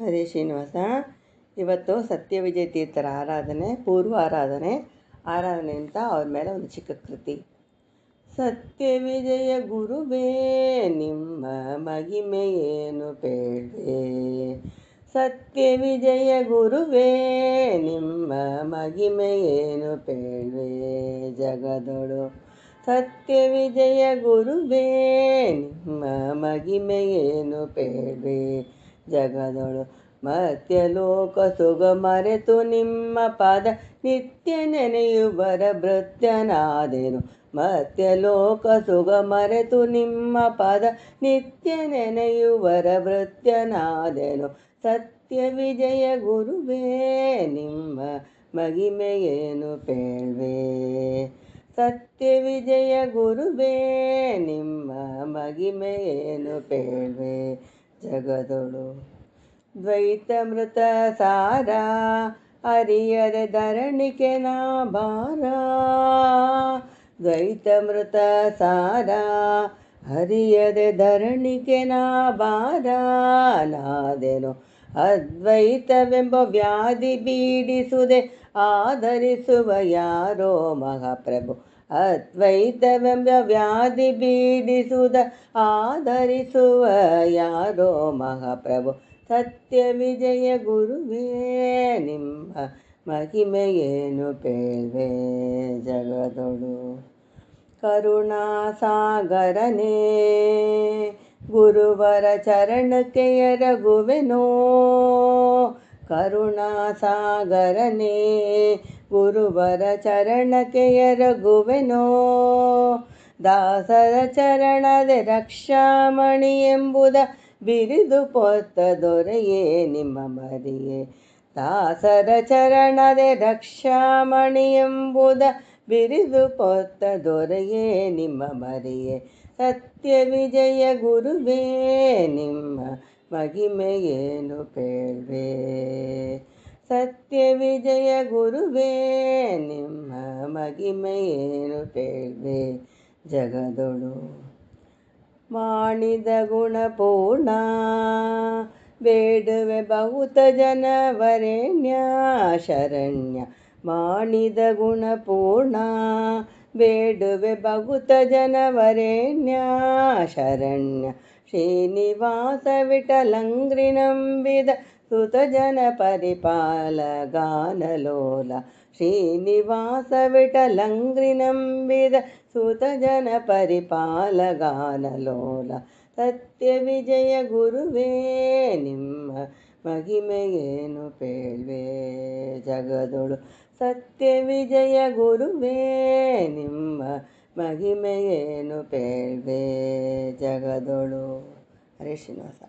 ಹರೇ ಶ್ರೀನಿವಾಸ. ಇವತ್ತು ಸತ್ಯವಿಜಯ ತೀರ್ಥರ ಆರಾಧನೆ, ಪೂರ್ವ ಆರಾಧನೆ ಅಂತ ಅವ್ರ ಮೇಲೆ ಒಂದು ಚಿಕ್ಕ ಕೃತಿ. ಸತ್ಯವಿಜಯ ಗುರುವೇ ನಿಮ್ಮ ಮಹಿಮೆಯೇನು ಪೇಳ್ವೆ, ಸತ್ಯವಿಜಯ ಗುರುವೇ ನಿಮ್ಮ ಮಹಿಮೆಯೇನು ಪೇಳ್ವೆ ಜಗದೊಳು. ಸತ್ಯವಿಜಯ ಗುರುವೇ ನಿಮ್ಮ ಮಹಿಮೆಯೇನು ಪೇಳ್ವೆ ಜಗದೊಳು. ಮರ್ತ್ಯಲೋಕ ಸುಗ ಮರೆತು ನಿಮ್ಮ ಪಾದ ನಿತ್ಯ ನೆನೆಯುವರ ಭೃತ್ಯನಾದೆನು. ಮರ್ತ್ಯಲೋಕ ಸುಗ ಮರೆತು ನಿಮ್ಮ ಪಾದ ನಿತ್ಯ ನೆನೆಯುವರ ಭೃತ್ಯನಾದೆನು. ಸತ್ಯವಿಜಯ ಗುರುವೇ ನಿಮ್ಮ ಮಹಿಮೆಯೇನು ಪೇಳ್ವೆ, ಸತ್ಯವಿಜಯ ಗುರುವೇ ನಿಮ್ಮ ಮಹಿಮೆಯೇನು ಪೇಳ್ವೆ ಜಗದೊಳು. ದ್ವೈತಮೃತ ಸಾರ ಅರಿಯದೆ ಧರಣಿಕೆ ನಾ ಭಾರ, ದ್ವೈತಮೃತ ಸಾರ ಹರಿಯದೆ ಧರಣಿಕೆ ನಾ ಭಾರ ನಾದೆನು. ಅದ್ವೈತವೆಂಬ ವ್ಯಾಧಿ ಬೀಡಿಸುವುದೇ ಆಧರಿಸುವ ಯಾರೋ ಮಹಾಪ್ರಭು. ಅದ್ವೈತವೆಂಬ ವ್ಯಾಧಿ ಬೀಡಿಸುವುದ ಆಧರಿಸುವ ಯಾರೋ ಮಹಾಪ್ರಭು. ಸತ್ಯವಿಜಯ ಗುರುವೇ ನಿಮ್ಮ ಮಹಿಮೆಯೇನು ಪೇಳ್ವೆ ಜಗದೊಳು. ಕರುಣಾಸಾಗರನೇ ಗುರುವರ ಚರಣಕ್ಕೆ ಎರಗುವೆನೋ, ಕರುಣಾಸಾಗರನೇ ಗುರುವರ ಚರಣಕ್ಕೆ ಎರಗುವೆನೋ. ದಾಸರ ಚರಣದೆ ರಕ್ಷಾಮಣಿ ಎಂಬುದ ಬಿರಿದು ಪೊತ್ತ ದೊರೆಯೇ ನಿಮ್ಮ ಮರಿಯೇ. ದಾಸರ ಚರಣದೆ ರಕ್ಷಾಮಣಿ ಎಂಬುದ ಬಿರಿದು ಪೊತ್ತ ದೊರೆಯೇ ನಿಮ್ಮ ಮರಿಯೇ. ಸತ್ಯವಿಜಯ ಗುರುವೇ ನಿಮ್ಮ ಮಹಿಮೆಯೇನು ಪೇಳ್ವೆ, ಸತ್ಯವಿಜಯ ಗುರುವೇ ನಿಮ್ಮ ಮಹಿಮೆಯೇನು ಪೇಳ್ವೆ ಜಗದೊಳು. ಮಾಡಿದ ಗುಣಪೂರ್ಣ ಬೇಡುವೆ ಬಹುತ ಜನವರೆಣ್ಯ ಶರಣ್ಯ. ಮಾಡಿದ ಗುಣಪೂರ್ಣ ಬೇಡುವೆ ಬಹುತ ಜನವರೆಣ್ಯ ಶರಣ್ಯ. ಶ್ರೀನಿವಾಸ ವಿಠಲಂಗ್ರಿ ನಂಬಿದ ಸುತ ಜನ ಪರಿಪಾಲ ಗಾನಲೋಲ. ಶ್ರೀನಿವಾಸ ವಿಠಲಂಗ್ರಿ ನಂಬಿದ ಸುತ ಜನ ಪರಿಪಾಲ ಗಾನಲೋಲ. ಸತ್ಯವಿಜಯ ಗುರುವೇ ನಿಮ್ಮ ಮಹಿಮೆಯೇನು ಪೇಳ್ವೆ ಜಗದೊಳು. ಸತ್ಯವಿಜಯ ಗುರುವೇ ನಿಮ್ಮ ಮಹಿಮೆಯೇನು ಪೇಳ್ವೆ ಜಗದೊಳು. ಹರೇ ಶ್ರೀನಿವಾಸ.